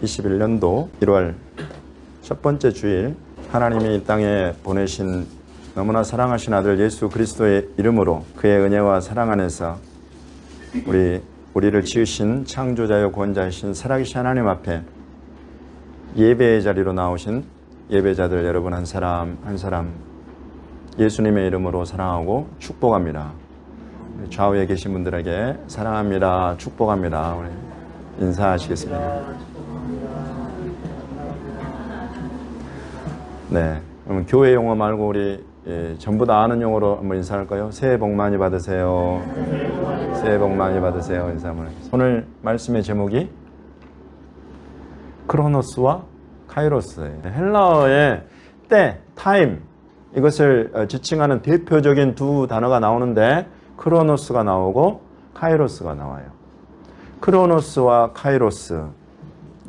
2021년도 1월 첫 번째 주일, 하나님이 이 땅에 보내신 너무나 사랑하신 아들 예수 그리스도의 이름으로 그의 은혜와 사랑 안에서 우리를 지으신 창조자요 구원자이신 살아계신 하나님 앞에 예배의 자리로 나오신 예배자들 여러분 한 사람 한 사람 예수님의 이름으로 사랑하고 축복합니다. 좌우에 계신 분들에게 사랑합니다, 축복합니다. 우리 인사하시겠습니다. 네, 그럼 교회 용어 말고 우리 전부 다 아는 용어로 한번 인사할까요? 새해 복 많이 받으세요. 새해 복 많이 받으세요. 인사 한번 해주세요. 오늘 말씀의 제목이 크로노스와 카이로스예요. 헬라어의 때, 타임, 이것을 지칭하는 대표적인 두 단어가 나오는데 크로노스가 나오고 카이로스가 나와요. 크로노스와 카이로스,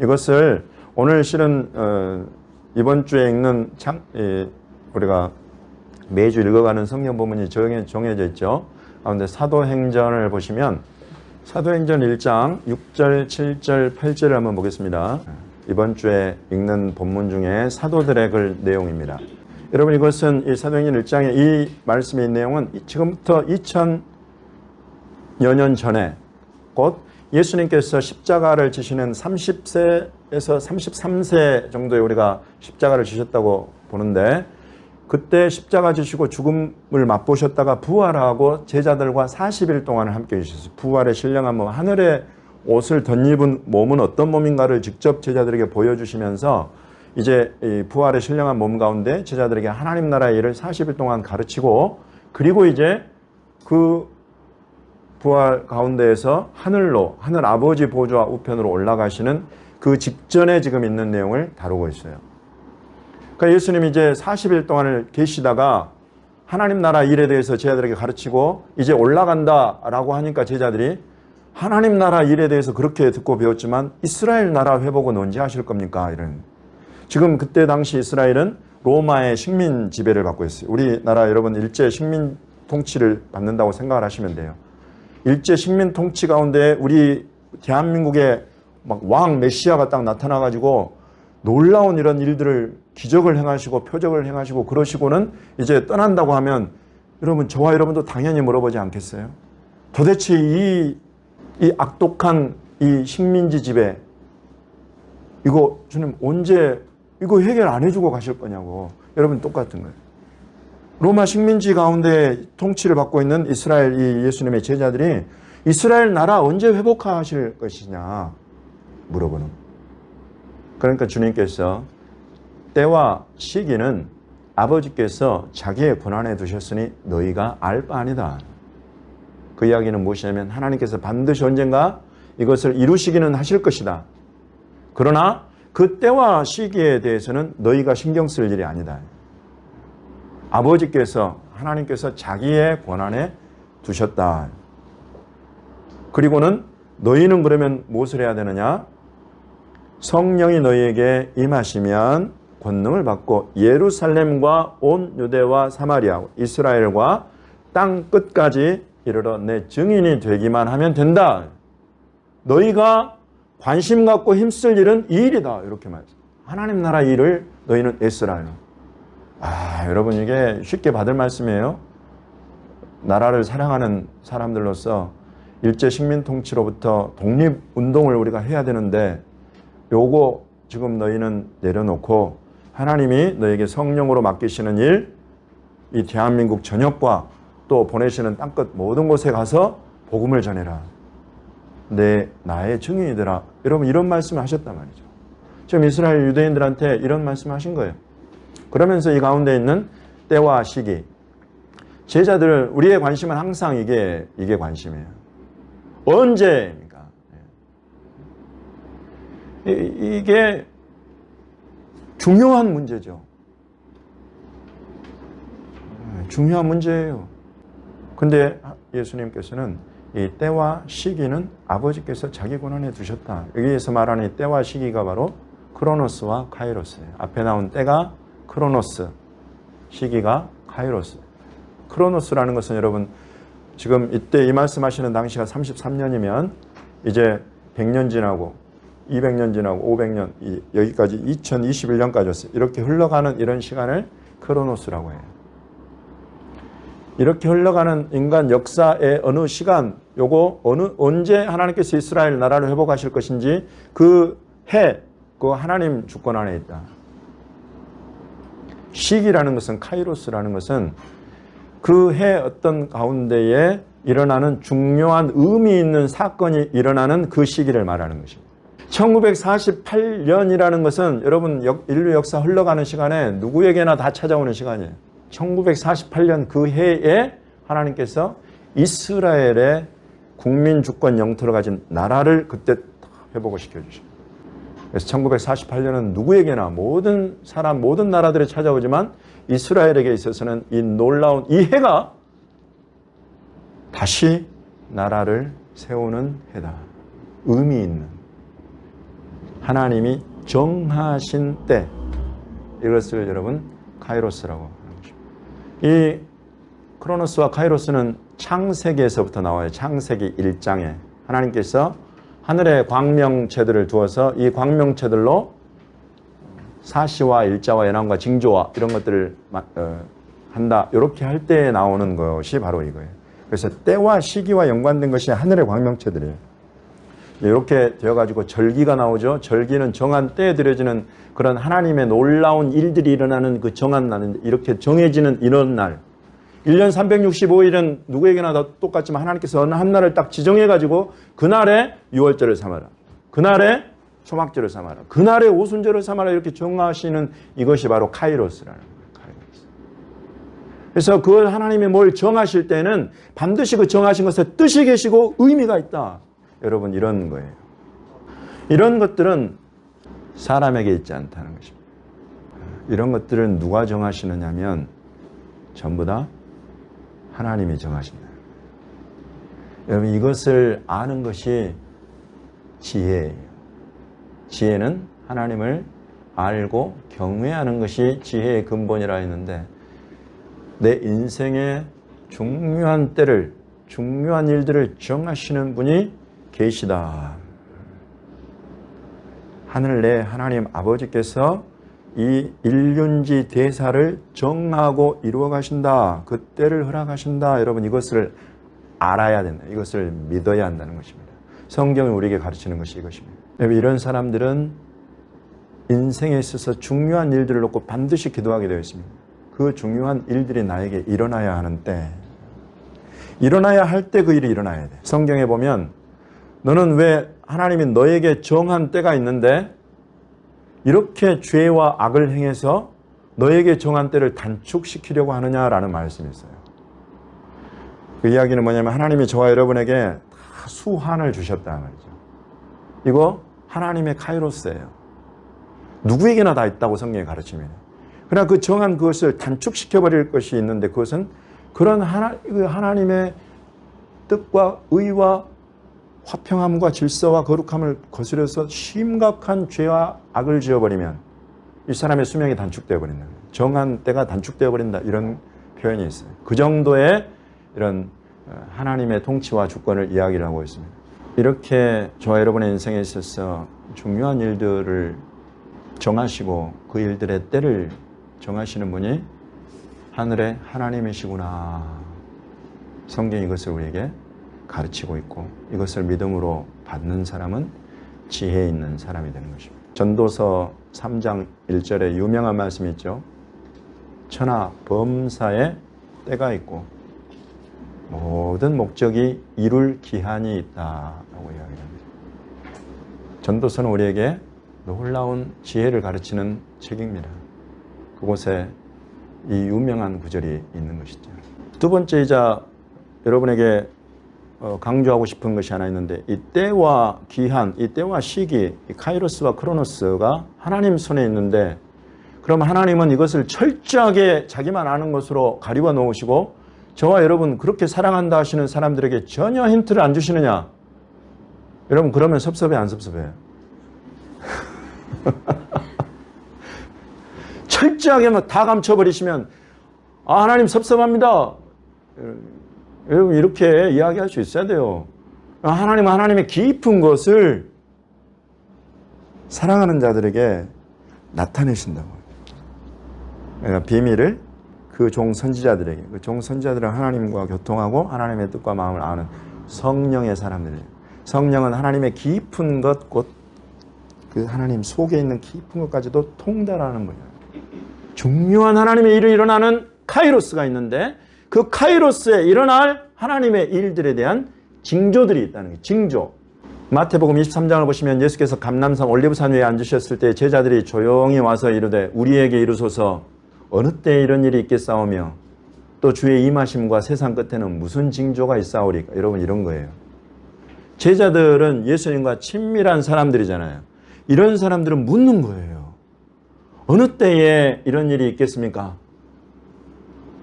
이것을 오늘 실은 이번 주에 읽는 우리가 매주 읽어가는 성경 본문이 정해져 있죠. 그런데 사도행전을 보시면 사도행전 1장 6절, 7절, 8절을 한번 보겠습니다. 이번 주에 읽는 본문 중에 사도들의 글 내용입니다. 여러분, 이것은 이 사도행전 1장의 이 말씀에 있는 내용은 지금부터 2000여 년 전에 곧 예수님께서 십자가를 지시는 30세에서 33세 정도에 우리가 십자가를 지셨다고 보는데, 그때 십자가 지시고 죽음을 맛보셨다가 부활하고 제자들과 40일 동안을 함께 계셨어요. 부활의 신령한 몸, 하늘의 옷을 덧입은 몸은 어떤 몸인가를 직접 제자들에게 보여주시면서 이제 이 부활의 신령한 몸 가운데 제자들에게 하나님 나라의 일을 40일 동안 가르치고, 그리고 이제 그 부활 가운데에서 하늘로, 하늘 아버지 보좌 우편으로 올라가시는 그 직전에 지금 있는 내용을 다루고 있어요. 그러니까 예수님이 이제 40일 동안을 계시다가 하나님 나라 일에 대해서 제자들에게 가르치고 이제 올라간다라고 하니까 제자들이 하나님 나라 일에 대해서 그렇게 듣고 배웠지만 이스라엘 나라 회복은 언제 하실 겁니까? 이런. 지금 그때 당시 이스라엘은 로마의 식민 지배를 받고 있어요. 우리나라 여러분 일제 식민 통치를 받는다고 생각을 하시면 돼요. 일제 식민 통치 가운데 우리 대한민국에 막 왕 메시아가 딱 나타나가지고 놀라운 이런 일들을 기적을 행하시고 표적을 행하시고 그러시고는 이제 떠난다고 하면 여러분, 저와 여러분도 당연히 물어보지 않겠어요? 도대체 이 악독한 이 식민지 지배, 이거 주님 언제 이거 해결 안 해주고 가실 거냐고. 여러분, 똑같은 거예요. 로마 식민지 가운데 통치를 받고 있는 이스라엘 이 예수님의 제자들이 이스라엘 나라 언제 회복하실 것이냐 물어보는. 그러니까 주님께서 때와 시기는 아버지께서 자기의 권한에 두셨으니 너희가 알 바 아니다. 그 이야기는 무엇이냐면 하나님께서 반드시 언젠가 이것을 이루시기는 하실 것이다. 그러나 그 때와 시기에 대해서는 너희가 신경 쓸 일이 아니다. 아버지께서, 하나님께서 자기의 권한에 두셨다. 그리고는 너희는 그러면 무엇을 해야 되느냐? 성령이 너희에게 임하시면 권능을 받고 예루살렘과 온 유대와 사마리아, 이스라엘과 땅 끝까지 이르러 내 증인이 되기만 하면 된다. 너희가 관심 갖고 힘쓸 일은 이 일이다. 이렇게 말했어요. 하나님 나라 일을 너희는 애쓰라. 여러분, 이게 쉽게 받을 말씀이에요. 나라를 사랑하는 사람들로서 일제 식민 통치로부터 독립운동을 우리가 해야 되는데 요거 지금 너희는 내려놓고 하나님이 너에게 성령으로 맡기시는 일, 이 대한민국 전역과 또 보내시는 땅끝 모든 곳에 가서 복음을 전해라. 나의 증인이 되라. 여러분, 이런 말씀을 하셨단 말이죠. 지금 이스라엘 유대인들한테 이런 말씀을 하신 거예요. 그러면서 이 가운데 있는 때와 시기, 제자들, 우리의 관심은 항상 이게 관심이에요. 언제입니까? 이게 중요한 문제죠. 중요한 문제예요. 근데 예수님께서는 이 때와 시기는 아버지께서 자기 권한에 두셨다. 여기에서 말하는 이 때와 시기가 바로 크로노스와 카이로스예요. 앞에 나온 때가 크로노스, 시기가 카이로스. 크로노스라는 것은 여러분, 지금 이때 이 말씀하시는 당시가 33년이면 이제 100년 지나고 200년 지나고 500년, 여기까지 2021년까지 왔어요. 이렇게 흘러가는 이런 시간을 크로노스라고 해요. 이렇게 흘러가는 인간 역사의 어느 시간, 요거 언제 하나님께서 이스라엘 나라를 회복하실 것인지 그 하나님 주권 안에 있다. 시기라는 것은, 카이로스라는 것은 그 해 어떤 가운데에 일어나는 중요한 의미 있는 사건이 일어나는 그 시기를 말하는 것입니다. 1948년이라는 것은 여러분 인류 역사 흘러가는 시간에 누구에게나 다 찾아오는 시간이에요. 1948년 그 해에 하나님께서 이스라엘의 국민 주권 영토를 가진 나라를 그때 회복을 시켜주십니다. 그래서 1948년은 누구에게나 모든 사람, 모든 나라들이 찾아오지만 이스라엘에게 있어서는 이 놀라운 이 해가 다시 나라를 세우는 해다. 의미 있는 하나님이 정하신 때, 이것을 여러분 카이로스라고 하는 것입니다. 이 크로노스와 카이로스는 창세기에서부터 나와요. 창세기 1장에 하나님께서 하늘에 광명체들을 두어서 이 광명체들로 사시와 일자와 연암과 징조와 이런 것들을 한다. 이렇게 할 때 나오는 것이 바로 이거예요. 그래서 때와 시기와 연관된 것이 하늘의 광명체들이에요. 이렇게 되어가지고 절기가 나오죠. 절기는 정한 때에 드려지는 그런 하나님의 놀라운 일들이 일어나는 그 정한 날인데, 이렇게 정해지는 이런 날. 1년 365일은 누구에게나 다 똑같지만 하나님께서 어느 한 날을 딱 지정해가지고 그날에 유월절을 삼아라, 그날에 초막절을 삼아라, 그날에 오순절을 삼아라, 이렇게 정하시는 이것이 바로 카이로스라는 거예요. 카이로스. 그래서 그 하나님이 뭘 정하실 때는 반드시 그 정하신 것에 뜻이 계시고 의미가 있다. 여러분, 이런 거예요. 이런 것들은 사람에게 있지 않다는 것입니다. 이런 것들은 누가 정하시느냐 하면 전부 다 하나님이 정하신다. 여러분, 이것을 아는 것이 지혜예요. 지혜는 하나님을 알고 경외하는 것이 지혜의 근본이라 했는데, 내 인생의 중요한 때를, 중요한 일들을 정하시는 분이 계시다. 하늘 내 하나님 아버지께서 이 일륜지 대사를 정하고 이루어 가신다. 그 때를 허락하신다. 여러분, 이것을 알아야 된다. 이것을 믿어야 한다는 것입니다. 성경이 우리에게 가르치는 것이 이것입니다. 이런 사람들은 인생에 있어서 중요한 일들을 놓고 반드시 기도하게 되어 있습니다. 그 중요한 일들이 나에게 일어나야 하는 때, 일어나야 할 때 그 일이 일어나야 돼. 성경에 보면 너는 왜 하나님이 너에게 정한 때가 있는데 이렇게 죄와 악을 행해서 너에게 정한 때를 단축시키려고 하느냐라는 말씀이 있어요. 그 이야기는 뭐냐면 하나님이 저와 여러분에게 다 수한을 주셨다 말이죠. 이거 하나님의 카이로스예요. 누구에게나 다 있다고 성경이 가르치면. 그러나 그 정한 그것을 단축시켜버릴 것이 있는데, 그것은 그런 하나님의 뜻과 의와 화평함과 질서와 거룩함을 거스려서 심각한 죄와 악을 지어버리면 이 사람의 수명이 단축되어 버린다. 정한 때가 단축되어 버린다. 이런 표현이 있어요. 그 정도의 이런 하나님의 통치와 주권을 이야기를 하고 있습니다. 이렇게 저와 여러분의 인생에 있어서 중요한 일들을 정하시고 그 일들의 때를 정하시는 분이 하늘의 하나님이시구나. 성경이 이것을 우리에게 가르치고 있고, 이것을 믿음으로 받는 사람은 지혜 있는 사람이 되는 것입니다. 전도서 3장 1절에 유명한 말씀이 있죠. 천하 범사에 때가 있고 모든 목적이 이룰 기한이 있다라고 이야기합니다. 전도서는 우리에게 놀라운 지혜를 가르치는 책입니다. 그곳에 이 유명한 구절이 있는 것이죠. 두 번째이자 여러분에게 강조하고 싶은 것이 하나 있는데, 이 때와 기한, 이 때와 시기, 이 카이로스와 크로노스가 하나님 손에 있는데, 그럼 하나님은 이것을 철저하게 자기만 아는 것으로 가리워 놓으시고 저와 여러분 그렇게 사랑한다 하시는 사람들에게 전혀 힌트를 안 주시느냐? 여러분, 그러면 섭섭해 안 섭섭해요? 철저하게 다 감춰버리시면 하나님 섭섭합니다. 여러분, 이렇게 이야기할 수 있어야 돼요. 하나님은 하나님의 깊은 것을 사랑하는 자들에게 나타내신다고. 그러니까 비밀을 그 종 선지자들에게, 그 종 선지자들은 하나님과 교통하고 하나님의 뜻과 마음을 아는 성령의 사람들이에요. 성령은 하나님의 깊은 것, 곧 그 하나님 속에 있는 깊은 것까지도 통달하는 거예요. 중요한 하나님의 일이 일어나는 카이로스가 있는데 그 카이로스에 일어날 하나님의 일들에 대한 징조들이 있다는 거예요. 징조. 마태복음 23장을 보시면 예수께서 감람산 올리브산 위에 앉으셨을 때 제자들이 조용히 와서 이르되 우리에게 이르소서 어느 때에 이런 일이 있겠사오며 또 주의 임하심과 세상 끝에는 무슨 징조가 있사오리까. 여러분 이런 거예요. 제자들은 예수님과 친밀한 사람들이잖아요. 이런 사람들은 묻는 거예요. 어느 때에 이런 일이 있겠습니까?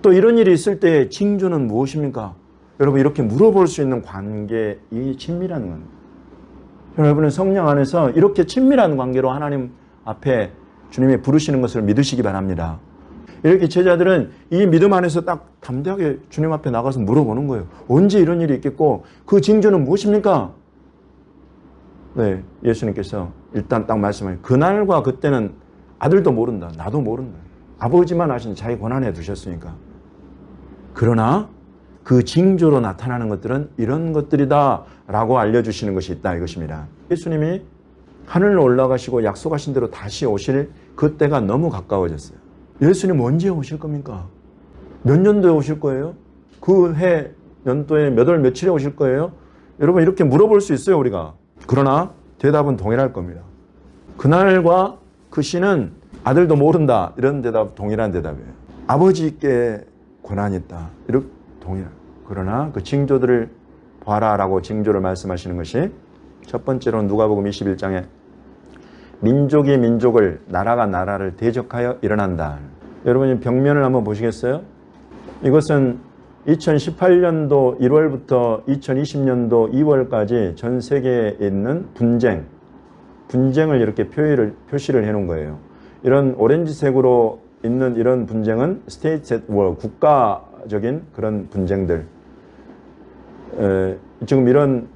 또 이런 일이 있을 때의 징조는 무엇입니까? 여러분 이렇게 물어볼 수 있는 관계, 이 친밀한 관계. 여러분은 성령 안에서 이렇게 친밀한 관계로 하나님 앞에 주님이 부르시는 것을 믿으시기 바랍니다. 이렇게 제자들은 이 믿음 안에서 딱 담대하게 주님 앞에 나가서 물어보는 거예요. 언제 이런 일이 있겠고 그 징조는 무엇입니까? 네, 예수님께서 일단 딱 말씀하세요. 그날과 그때는 아들도 모른다. 나도 모른다. 아버지만 아신 자기 권한에 두셨으니까. 그러나 그 징조로 나타나는 것들은 이런 것들이다 라고 알려주시는 것이 있다 이것입니다. 예수님이 하늘로 올라가시고 약속하신 대로 다시 오실 그때가 너무 가까워졌어요. 예수님 언제 오실 겁니까? 몇 년도에 오실 거예요? 그 해 연도에 몇 월 며칠에 오실 거예요? 여러분 이렇게 물어볼 수 있어요 우리가. 그러나 대답은 동일할 겁니다. 그날과 그 시는 아들도 모른다 이런 대답 동일한 대답이에요. 아버지께 권한이 있다 이렇게 동일한. 그러나 그 징조들을 봐라라고 징조를 말씀하시는 것이 첫 번째로 누가복음 21장에 민족이 민족을 나라가 나라를 대적하여 일어난다. 여러분이 벽면을 한번 보시겠어요? 이것은 2018년도 1월부터 2020년도 2월까지 전 세계에 있는 분쟁을 이렇게 표시를 해놓은 거예요. 이런 오렌지색으로 있는 이런 분쟁은 States at War, 국가적인 그런 분쟁들. 지금 이런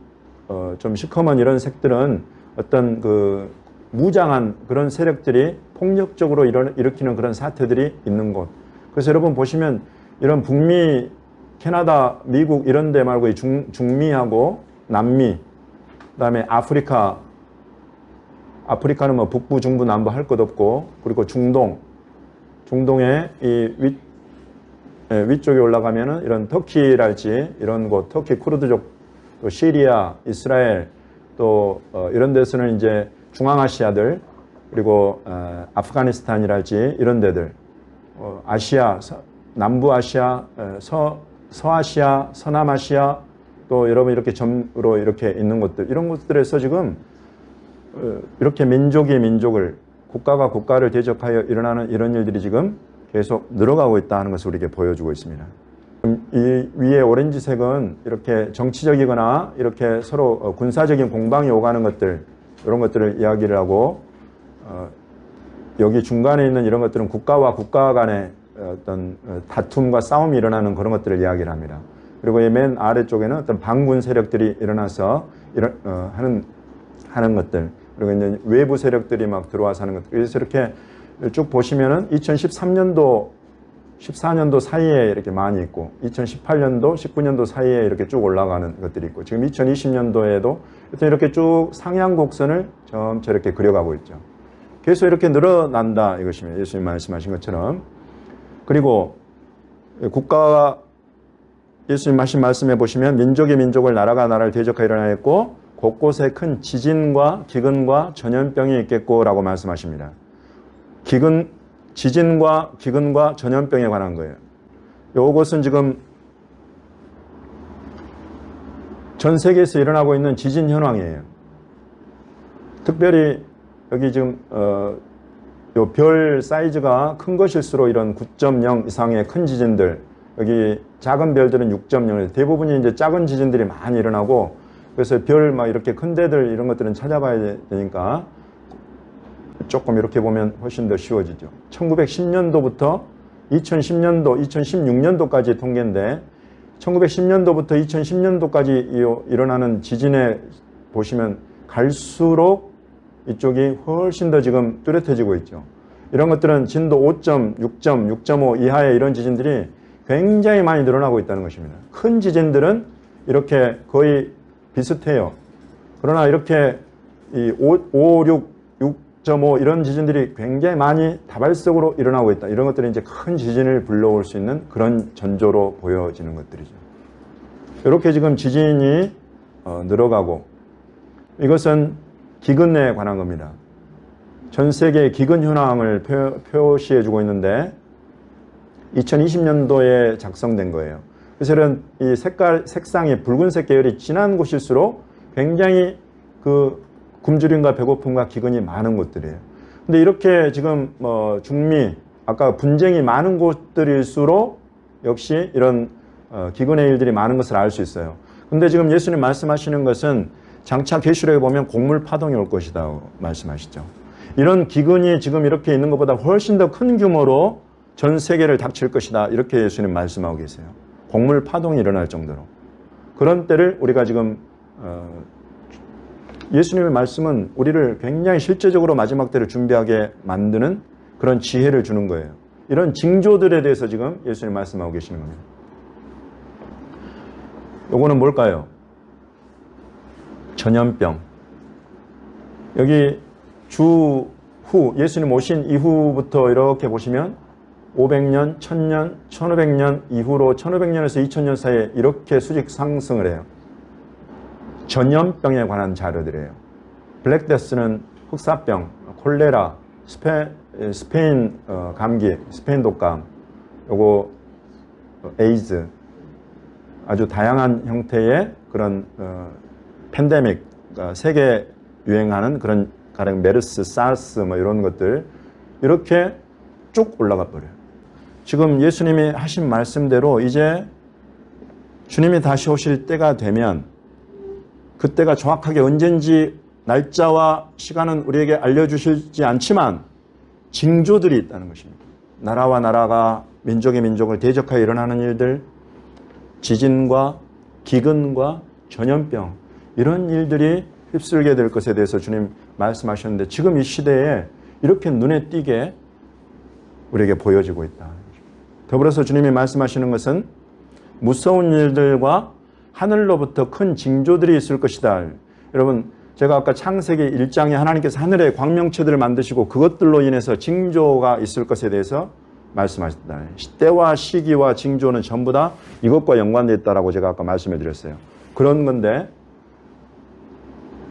좀 시커먼 이런 색들은 어떤 그 무장한 그런 세력들이 폭력적으로 일으키는 그런 사태들이 있는 곳. 그래서 여러분 보시면 이런 북미, 캐나다, 미국 이런 데 말고 중미하고 남미, 그다음에 아프리카는 뭐 북부, 중부, 남부 할 것 없고, 그리고 중동의 이 위쪽에 올라가면은 이런 터키랄지 이런 곳, 터키 쿠르드족, 또 시리아, 이스라엘, 또 이런 데서는 이제 중앙아시아들, 그리고 아프가니스탄이랄지 이런 데들, 아시아, 남부아시아, 서아시아, 서남아시아, 또 여러분 이렇게 점으로 이렇게 있는 곳들, 이런 곳들에서 지금 이렇게 민족이 민족을, 국가가 국가를 대적하여 일어나는 이런 일들이 지금 계속 늘어가고 있다는 것을 우리에게 보여주고 있습니다. 이 위에 오렌지색은 이렇게 정치적이거나 이렇게 서로 군사적인 공방이 오가는 것들, 이런 것들을 이야기를 하고, 여기 중간에 있는 이런 것들은 국가와 국가 간의 어떤 다툼과 싸움이 일어나는 그런 것들을 이야기를 합니다. 그리고 이 맨 아래쪽에는 어떤 반군 세력들이 일어나서 하는 것들, 그리고 이제 외부 세력들이 막 들어와서 하는 것들. 그래서 이렇게 쭉 보시면은 2013년도, 14년도 사이에 이렇게 많이 있고, 2018년도, 19년도 사이에 이렇게 쭉 올라가는 것들이 있고, 지금 2020년도에도 이렇게 쭉 상향 곡선을 점차 이렇게 그려가고 있죠. 계속 이렇게 늘어난다 이것입니다. 예수님 말씀하신 것처럼. 그리고 국가가 예수님 하신 말씀해 보시면 민족이 민족을 나라가 나라를 대적하여 일어나겠고 곳곳에 큰 지진과 기근과 전염병이 있겠고 라고 말씀하십니다. 지진과 기근과 전염병에 관한 거예요. 이것은 지금 전 세계에서 일어나고 있는 지진 현황이에요. 특별히 여기 지금 요 별 사이즈가 큰 것일수록 이런 9.0 이상의 큰 지진들, 여기 작은 별들은 6.0, 대부분이 이제 작은 지진들이 많이 일어나고, 그래서 별 막 이렇게 큰 데들 이런 것들은 찾아봐야 되니까 조금 이렇게 보면 훨씬 더 쉬워지죠. 1910년도부터 2010년도, 2016년도까지 통계인데 1910년도부터 2010년도까지 일어나는 지진에 보시면 갈수록 이쪽이 훨씬 더 지금 뚜렷해지고 있죠. 이런 것들은 진도 5점, 6점, 6.5 이하의 이런 지진들이 굉장히 많이 늘어나고 있다는 것입니다. 큰 지진들은 이렇게 거의 비슷해요. 그러나 이렇게 이 5, 6, 6.5 이런 지진들이 굉장히 많이 다발적으로 일어나고 있다. 이런 것들이 이제 큰 지진을 불러올 수 있는 그런 전조로 보여지는 것들이죠. 이렇게 지금 지진이 늘어가고, 이것은 기근에 관한 겁니다. 전 세계의 기근 현황을 표시해주고 있는데 2020년도에 작성된 거예요. 그래서 이런 이 색상이 붉은색 계열이 진한 곳일수록 굉장히 그 굶주림과 배고픔과 기근이 많은 곳들이에요. 근데 이렇게 지금 중미, 아까 분쟁이 많은 곳들일수록 역시 이런 기근의 일들이 많은 것을 알 수 있어요. 근데 지금 예수님 말씀하시는 것은 장차 계시록에 보면 곡물 파동이 올 것이다 말씀하시죠. 이런 기근이 지금 이렇게 있는 것보다 훨씬 더 큰 규모로 전 세계를 닥칠 것이다. 이렇게 예수님 말씀하고 계세요. 곡물 파동이 일어날 정도로. 그런 때를 우리가 지금 예수님의 말씀은 우리를 굉장히 실제적으로 마지막 때를 준비하게 만드는 그런 지혜를 주는 거예요. 이런 징조들에 대해서 지금 예수님 말씀하고 계시는 겁니다. 요거는 뭘까요? 전염병. 여기 주후, 예수님 오신 이후부터 이렇게 보시면 500년, 1000년, 1500년 이후로 1500년에서 2000년 사이에 이렇게 수직 상승을 해요. 전염병에 관한 자료들이에요. 블랙데스는 흑사병, 콜레라, 스페인 감기, 스페인 독감, 요거 에이즈, 아주 다양한 형태의 그런 팬데믹, 그러니까 세계 유행하는 그런 가령 메르스, 사르스 뭐 이런 것들 이렇게 쭉 올라가 버려요. 지금 예수님이 하신 말씀대로 이제 주님이 다시 오실 때가 되면 그때가 정확하게 언젠지 날짜와 시간은 우리에게 알려주시지 않지만 징조들이 있다는 것입니다. 나라와 나라가 민족의 민족을 대적하여 일어나는 일들, 지진과 기근과 전염병 이런 일들이 휩쓸게 될 것에 대해서 주님 말씀하셨는데 지금 이 시대에 이렇게 눈에 띄게 우리에게 보여지고 있다. 더불어서 주님이 말씀하시는 것은 무서운 일들과 하늘로부터 큰 징조들이 있을 것이다. 여러분, 제가 아까 창세기 1장에 하나님께서 하늘의 광명체들을 만드시고 그것들로 인해서 징조가 있을 것에 대해서 말씀하셨다. 때와 시기와 징조는 전부 다 이것과 연관되어 있다라고 제가 아까 말씀해 드렸어요. 그런 건데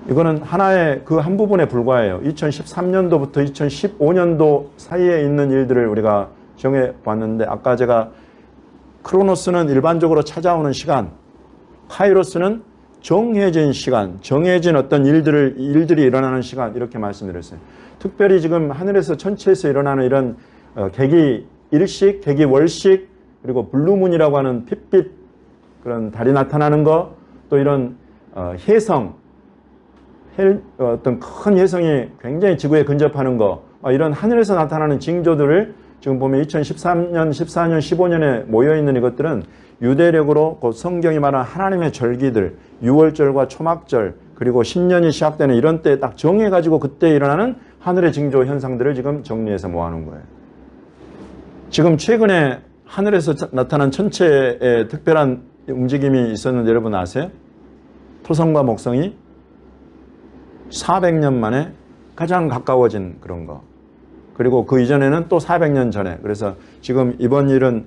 이거는 하나의 그 한 부분에 불과해요. 2013년도부터 2015년도 사이에 있는 일들을 우리가 정해 봤는데 아까 제가 크로노스는 일반적으로 찾아오는 시간, 카이로스는 정해진 시간, 정해진 어떤 일들이 일어나는 시간 이렇게 말씀드렸어요. 특별히 지금 하늘에서 천체에서 일어나는 이런 개기 일식, 개기 월식, 그리고 블루문이라고 하는 핏빛 그런 달이 나타나는 거, 또 이런 혜성, 어떤 큰 혜성이 굉장히 지구에 근접하는 거, 이런 하늘에서 나타나는 징조들을 지금 보면 2013년, 14년, 15년에 모여있는 이것들은 유대력으로 곧 성경이 말하는 하나님의 절기들, 유월절과 초막절, 그리고 신년이 시작되는 이런 때에 딱 정해가지고 그때 일어나는 하늘의 징조 현상들을 지금 정리해서 모아놓은 거예요. 지금 최근에 하늘에서 나타난 천체에 특별한 움직임이 있었는데 여러분 아세요? 토성과 목성이 400년 만에 가장 가까워진 그런 거. 그리고 그 이전에는 또 400년 전에. 그래서 지금 이번 일은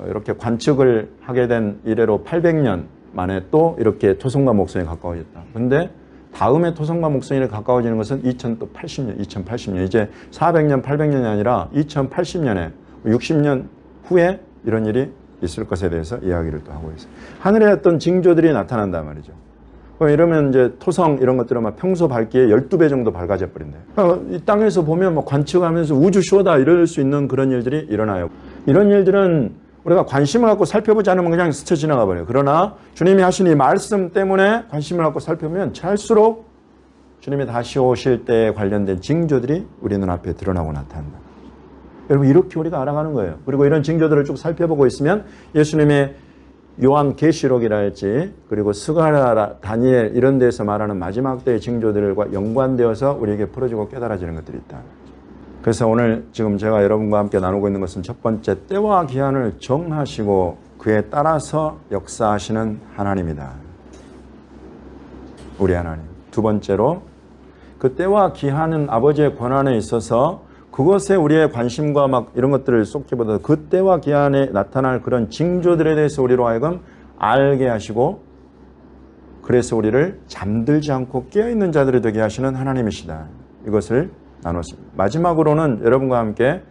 이렇게 관측을 하게 된 이래로 800년 만에 또 이렇게 토성과 목성이 가까워졌다. 근데 다음에 토성과 목성이 가까워지는 것은 2080년. 이제 400년, 800년이 아니라 2080년에 60년 후에 이런 일이 있을 것에 대해서 이야기를 또 하고 있어요. 하늘에 어떤 징조들이 나타난단 말이죠. 이러면 이제 토성 이런 것들은 막 평소 밝기에 12배 정도 밝아져 버린대요. 이 땅에서 보면 뭐 관측하면서 우주쇼다 이럴 수 있는 그런 일들이 일어나요. 이런 일들은 우리가 관심을 갖고 살펴보지 않으면 그냥 스쳐 지나가 버려요. 그러나 주님이 하신 이 말씀 때문에 관심을 갖고 살펴보면 잘수록 주님이 다시 오실 때에 관련된 징조들이 우리 눈앞에 드러나고 나타난다. 여러분 이렇게 우리가 알아가는 거예요. 그리고 이런 징조들을 쭉 살펴보고 있으면 예수님의 요한 계시록이라 했지, 그리고 스가랴, 다니엘 이런 데서 말하는 마지막 때의 징조들과 연관되어서 우리에게 풀어지고 깨달아지는 것들이 있다. 그래서 오늘 지금 제가 여러분과 함께 나누고 있는 것은 첫 번째, 때와 기한을 정하시고 그에 따라서 역사하시는 하나님이다. 우리 하나님. 두 번째로, 그 때와 기한은 아버지의 권한에 있어서 그것에 우리의 관심과 막 이런 것들을 쏟기보다 그 때와 기한에 나타날 그런 징조들에 대해서 우리로 하여금 알게 하시고, 그래서 우리를 잠들지 않고 깨어있는 자들이 되게 하시는 하나님이시다. 이것을 나눴습니다. 마지막으로는 여러분과 함께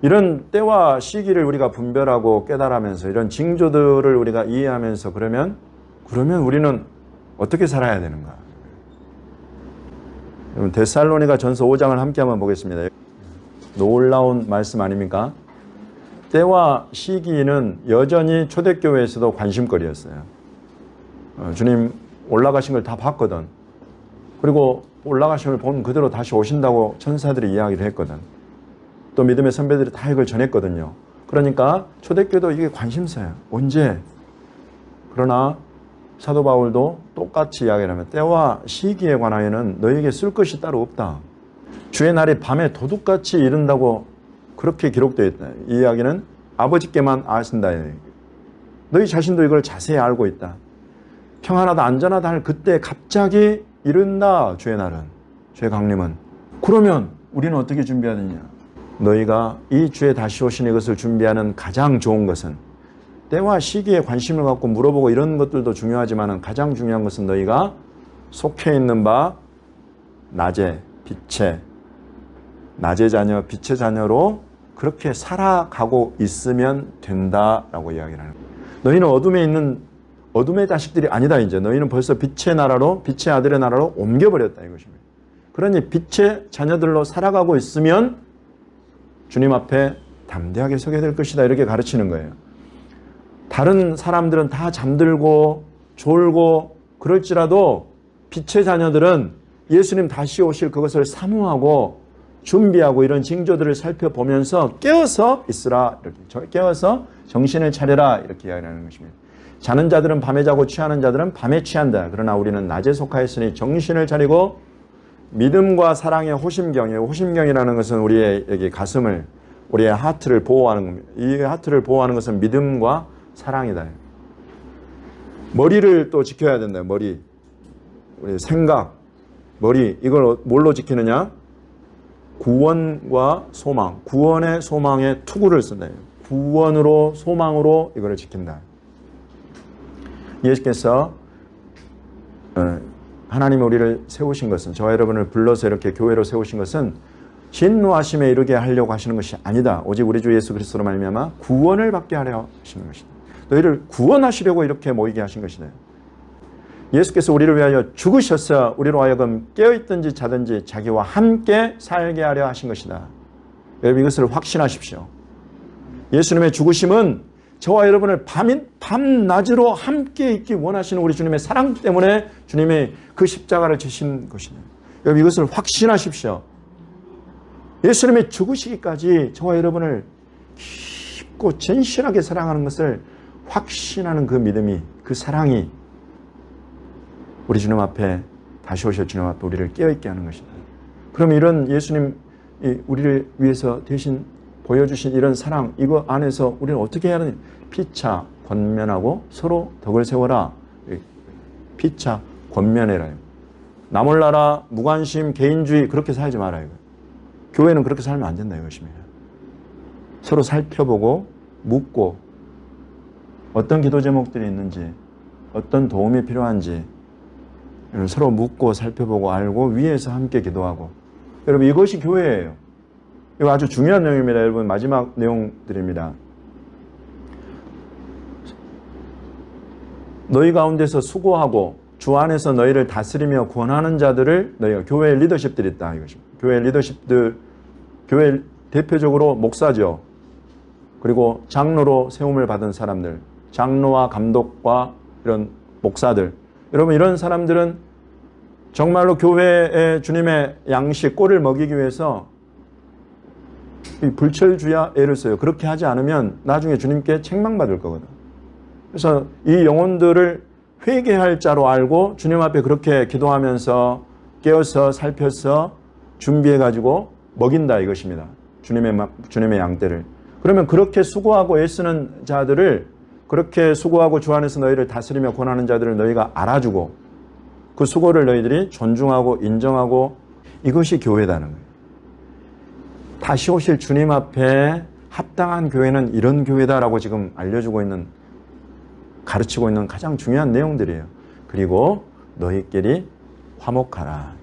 이런 때와 시기를 우리가 분별하고 깨달으면서 이런 징조들을 우리가 이해하면서 그러면 우리는 어떻게 살아야 되는가? 여러분, 데살로니가 전서 5장을 함께 한번 보겠습니다. 놀라운 말씀 아닙니까? 때와 시기는 여전히 초대교회에서도 관심거리였어요. 주님 올라가신 걸 다 봤거든. 그리고 올라가신 걸 본 그대로 다시 오신다고 천사들이 이야기를 했거든. 또 믿음의 선배들이 다 이걸 전했거든요. 그러니까 초대교회도 이게 관심사예요. 언제? 그러나 사도 바울도 똑같이 이야기를 하면 때와 시기에 관하여는 너에게 쓸 것이 따로 없다. 주의 날이 밤에 도둑같이 이른다고 그렇게 기록되어 있다. 이 이야기는 아버지께만 아신다. 너희 자신도 이걸 자세히 알고 있다. 평안하다 안전하다 할 그때 갑자기 이른다. 주의 날은, 주의 강림은. 그러면 우리는 어떻게 준비해야 되냐? 너희가 이 주에 다시 오신 이것을 준비하는 가장 좋은 것은, 때와 시기에 관심을 갖고 물어보고 이런 것들도 중요하지만 가장 중요한 것은 너희가 속해 있는 바 낮의 자녀, 빛의 자녀로 그렇게 살아가고 있으면 된다라고 이야기를 하는 거예요. 너희는 어둠에 있는 어둠의 자식들이 아니다. 이제 너희는 벌써 빛의 나라로, 빛의 아들의 나라로 옮겨버렸다 이것입니다. 그러니 빛의 자녀들로 살아가고 있으면 주님 앞에 담대하게 서게 될 것이다, 이렇게 가르치는 거예요. 다른 사람들은 다 잠들고 졸고 그럴지라도 빛의 자녀들은 예수님 다시 오실 그것을 사모하고 준비하고 이런 징조들을 살펴보면서 깨어서 있으라, 이렇게 깨어서 정신을 차려라, 이렇게 이야기하는 것입니다. 자는 자들은 밤에 자고 취하는 자들은 밤에 취한다. 그러나 우리는 낮에 속하였으니 정신을 차리고 믿음과 사랑의 호심경이에요. 호심경이라는 것은 우리의 여기 가슴을, 우리의 하트를 보호하는 겁니다. 이 하트를 보호하는 것은 믿음과 사랑이다. 머리를 또 지켜야 된다. 머리, 우리 생각, 머리, 이걸 뭘로 지키느냐? 구원과 소망, 구원의 소망의 투구를 쓴다. 구원으로, 소망으로 이거를 지킨다. 예수께서 하나님이 우리를 세우신 것은, 저와 여러분을 불러서 이렇게 교회로 세우신 것은 진노하심에 이르게 하려고 하시는 것이 아니다. 오직 우리 주 예수 그리스도로 말미암아 구원을 받게 하려 하시는 것이다. 너희를 구원하시려고 이렇게 모이게 하신 것이다. 예수께서 우리를 위하여 죽으셔서 우리로 하여금 깨어있든지 자든지 자기와 함께 살게 하려 하신 것이다. 여러분, 이것을 확신하십시오. 예수님의 죽으심은 저와 여러분을 밤낮으로 함께 있기 원하시는 우리 주님의 사랑 때문에 주님의 그 십자가를 지신 것이다. 여러분, 이것을 확신하십시오. 예수님의 죽으시기까지 저와 여러분을 깊고 진실하게 사랑하는 것을 확신하는 그 믿음이, 그 사랑이 우리 주님 앞에, 다시 오실 주님 앞에 우리를 깨어있게 하는 것이다. 그럼 이런 예수님, 우리를 위해서 대신 보여주신 이런 사랑, 이거 안에서 우리는 어떻게 해야 하느냐? 피차 권면하고 서로 덕을 세워라. 피차 권면해라. 나 몰라라, 무관심, 개인주의, 그렇게 살지 마라. 이거. 교회는 그렇게 살면 안 된다 이것입니다. 서로 살펴보고 묻고 어떤 기도 제목들이 있는지, 어떤 도움이 필요한지 서로 묻고 살펴보고 알고 위에서 함께 기도하고. 여러분, 이것이 교회예요. 이거 아주 중요한 내용입니다. 여러분, 마지막 내용들입니다. 너희 가운데서 수고하고 주 안에서 너희를 다스리며 권하는 자들을 너희가, 교회의 리더십들이 있다 이것입니다. 교회 리더십들, 교회 대표적으로 목사죠. 그리고 장로로 세움을 받은 사람들, 장로와 감독과 이런 목사들. 여러분, 이런 사람들은 정말로 교회의 주님의 양식, 꼴을 먹이기 위해서 불철주야 애를 써요. 그렇게 하지 않으면 나중에 주님께 책망받을 거거든. 그래서 이 영혼들을 회개할 자로 알고 주님 앞에 그렇게 기도하면서 깨어서 살펴서 준비해가지고 먹인다 이것입니다. 주님의 양떼를. 그러면 그렇게 수고하고 애쓰는 자들을, 그렇게 수고하고 주 안에서 너희를 다스리며 권하는 자들을 너희가 알아주고 그 수고를 너희들이 존중하고 인정하고, 이것이 교회다는 거예요. 다시 오실 주님 앞에 합당한 교회는 이런 교회다라고 지금 알려주고 있는, 가르치고 있는 가장 중요한 내용들이에요. 그리고 너희끼리 화목하라.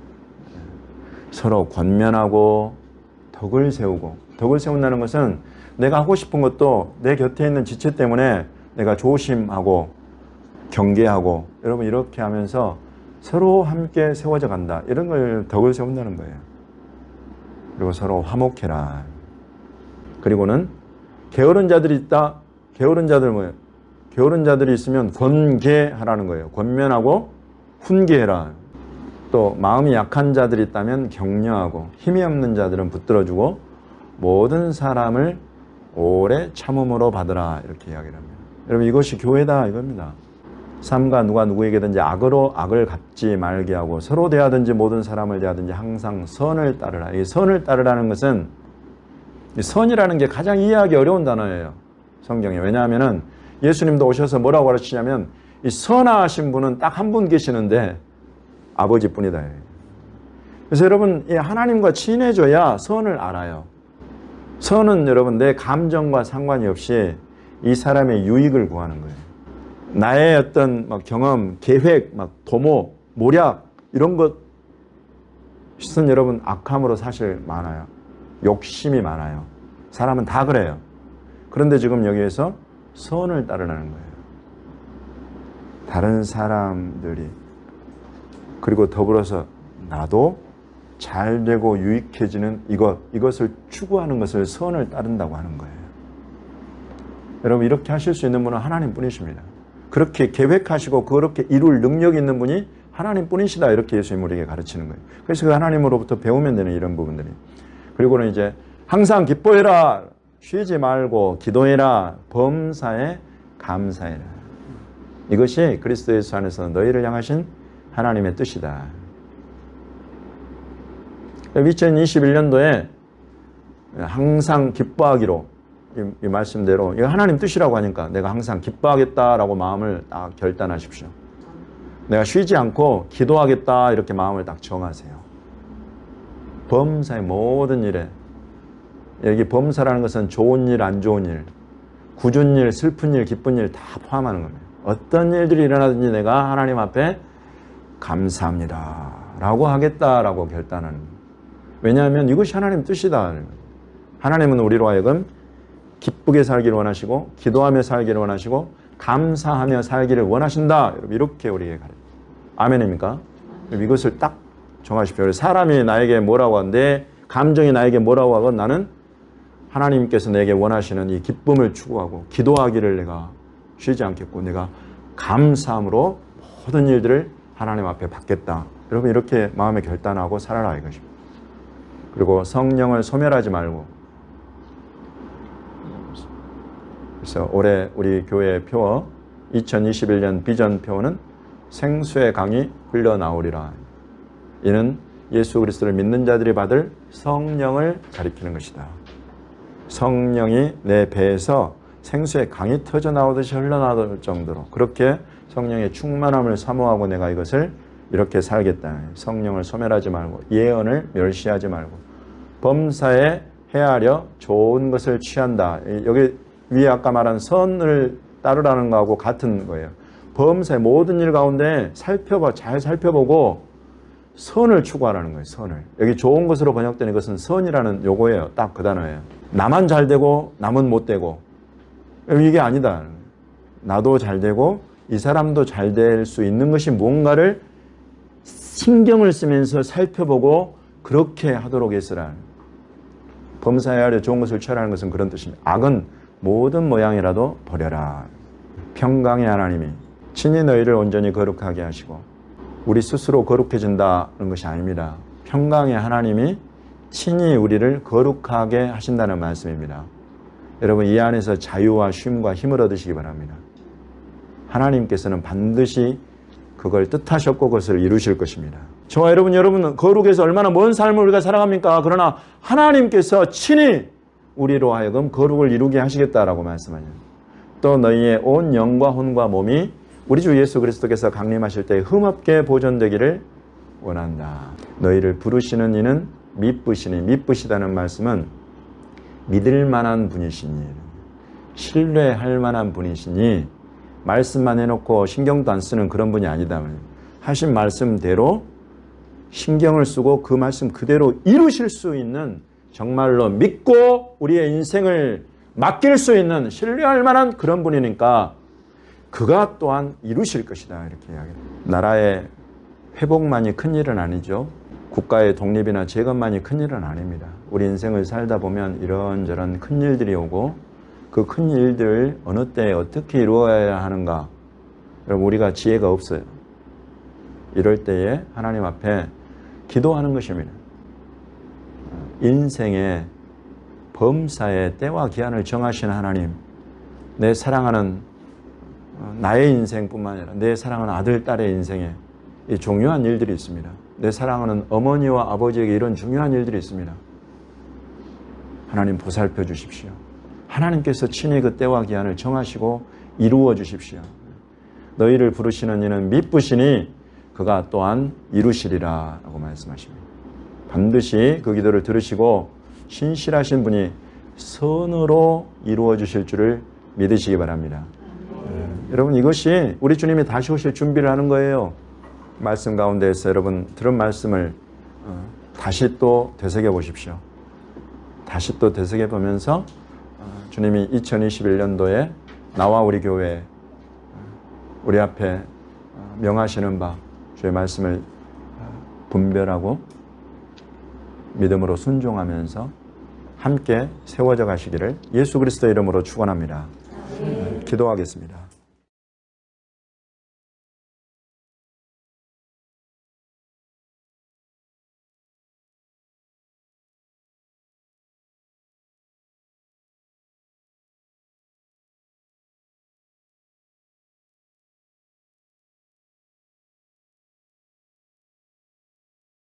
서로 권면하고 덕을 세우고, 덕을 세운다는 것은 내가 하고 싶은 것도 내 곁에 있는 지체 때문에 내가 조심하고 경계하고, 여러분 이렇게 하면서 서로 함께 세워져 간다. 이런 걸 덕을 세운다는 거예요. 그리고 서로 화목해라. 그리고는 게으른 자들이 있다. 게으른 자들 뭐예요? 게으른 자들이 있으면 권계하라는 거예요. 권면하고 훈계해라. 또 마음이 약한 자들이 있다면 격려하고, 힘이 없는 자들은 붙들어주고 모든 사람을 오래 참음으로 받으라. 이렇게 이야기를 합니다. 여러분 이것이 교회다 이겁니다. 삼가 누가 누구에게든지 악으로 악을 갚지 말게 하고 서로 대하든지 모든 사람을 대하든지 항상 선을 따르라. 이 선을 따르라는 것은, 이 선이라는 게 가장 이해하기 어려운 단어예요. 성경에. 왜냐하면 예수님도 오셔서 뭐라고 가르치냐면 이 선하신 분은 딱 한 분 계시는데 아버지뿐이다. 그래서 여러분 이 하나님과 친해져야 선을 알아요. 선은 여러분 내 감정과 상관이 없이 이 사람의 유익을 구하는 거예요. 나의 어떤 막 경험, 계획, 막 도모, 모략 이런 것은 여러분 악함으로 사실 많아요. 욕심이 많아요. 사람은 다 그래요. 그런데 지금 여기에서 선을 따르라는 거예요. 다른 사람들이, 그리고 더불어서 나도 잘 되고 유익해지는 이것을 추구하는 것을 선을 따른다고 하는 거예요. 여러분 이렇게 하실 수 있는 분은 하나님 뿐이십니다. 그렇게 계획하시고 그렇게 이룰 능력이 있는 분이 하나님 뿐이시다. 이렇게 예수님 우리에게 가르치는 거예요. 그래서 그 하나님으로부터 배우면 되는 이런 부분들이. 그리고는 이제 항상 기뻐해라. 쉬지 말고 기도해라. 범사에 감사해라. 이것이 그리스도 예수 안에서 너희를 향하신 하나님의 뜻이다. 2021년도에 항상 기뻐하기로, 이 말씀대로 이거 하나님 뜻이라고 하니까 내가 항상 기뻐하겠다라고 마음을 딱 결단하십시오. 내가 쉬지 않고 기도하겠다 이렇게 마음을 딱 정하세요. 범사의 모든 일에, 여기 범사라는 것은 좋은 일, 안 좋은 일, 굳은 일, 슬픈 일, 기쁜 일 다 포함하는 겁니다. 어떤 일들이 일어나든지 내가 하나님 앞에 감사합니다 라고 하겠다라고 결단하는 거예요. 왜냐하면 이것이 하나님 뜻이다. 하나님은 우리로 하여금 기쁘게 살기를 원하시고 기도하며 살기를 원하시고 감사하며 살기를 원하신다. 이렇게 우리에게 가르쳐요. 아멘입니까? 이것을 딱 정하십시오. 사람이 나에게 뭐라고 하는데, 감정이 나에게 뭐라고 하건 나는 하나님께서 내게 원하시는 이 기쁨을 추구하고 기도하기를 내가 쉬지 않겠고 내가 감사함으로 모든 일들을 하나님 앞에 받겠다. 여러분 이렇게 마음에 결단하고 살아라 이것입니다. 그리고 성령을 소멸하지 말고. 그래서 올해 우리 교회 표어 2021년 비전 표어는 생수의 강이 흘러나오리라. 이는 예수 그리스도를 믿는 자들이 받을 성령을 가리키는 것이다. 성령이 내 배에서 생수의 강이 터져 나오듯이 흘러나올 정도로 그렇게 성령의 충만함을 사모하고 내가 이것을 이렇게 살겠다. 성령을 소멸하지 말고 예언을 멸시하지 말고 범사에 헤아려 좋은 것을 취한다. 여기 위에 아까 말한 선을 따르라는 거하고 같은 거예요. 범사의 모든 일 가운데 잘 살펴보고 선을 추구하라는 거예요. 선을. 여기 좋은 것으로 번역된 이것은 선이라는 요거예요. 딱 그 단어예요. 나만 잘 되고 남은 못 되고 이게 아니다. 나도 잘 되고 이 사람도 잘 될 수 있는 것이 무언가를 신경을 쓰면서 살펴보고 그렇게 하도록 했으라. 범사에 하려 좋은 것을 취하라는 것은 그런 뜻입니다. 악은 모든 모양이라도 버려라. 평강의 하나님이 친히 너희를 온전히 거룩하게 하시고 우리 스스로 거룩해진다는 것이 아닙니다. 평강의 하나님이 친히 우리를 거룩하게 하신다는 말씀입니다. 여러분 이 안에서 자유와 쉼과 힘을 얻으시기 바랍니다. 하나님께서는 반드시 그걸 뜻하셨고 그것을 이루실 것입니다. 저와 여러분 거룩에서 얼마나 먼 삶을 우리가 살아갑니까? 그러나 하나님께서 친히 우리로 하여금 거룩을 이루게 하시겠다라고 말씀하죠. 또 너희의 온 영과 혼과 몸이 우리 주 예수 그리스도께서 강림하실 때 흠없게 보존되기를 원한다. 너희를 부르시는 이는 미쁘시니, 미쁘시다는 말씀은 믿을 만한 분이시니, 신뢰할 만한 분이시니, 말씀만 해놓고 신경도 안 쓰는 그런 분이 아니다. 하신 말씀대로 신경을 쓰고 그 말씀 그대로 이루실 수 있는, 정말로 믿고 우리의 인생을 맡길 수 있는, 신뢰할 만한 그런 분이니까 그가 또한 이루실 것이다. 이렇게 이야기합니다. 나라의 회복만이 큰 일은 아니죠. 국가의 독립이나 재건만이 큰 일은 아닙니다. 우리 인생을 살다 보면 이런저런 큰 일들이 오고 그 큰 일들 어느 때 어떻게 이루어야 하는가. 여러분, 우리가 지혜가 없어요. 이럴 때에 하나님 앞에 기도하는 것입니다. 인생의 범사의 때와 기한을 정하신 하나님, 내 사랑하는 나의 인생뿐만 아니라 내 사랑하는 아들, 딸의 인생에 이 중요한 일들이 있습니다. 내 사랑하는 어머니와 아버지에게 이런 중요한 일들이 있습니다. 하나님 보살펴 주십시오. 하나님께서 친히 그 때와 기한을 정하시고 이루어 주십시오. 너희를 부르시는 이는 미쁘시니 그가 또한 이루시리라 라고 말씀하십니다. 반드시 그 기도를 들으시고 신실하신 분이 선으로 이루어 주실 줄을 믿으시기 바랍니다. 여러분, 이것이 우리 주님이 다시 오실 준비를 하는 거예요. 말씀 가운데에서 여러분 들은 말씀을 다시 또 되새겨 보십시오. 다시 또 되새겨 보면서 주님이 2021년도에 나와 우리 교회 우리 앞에 명하시는 바 주의 말씀을 분별하고 믿음으로 순종하면서 함께 세워져 가시기를 예수 그리스도 이름으로 축원합니다. 기도하겠습니다.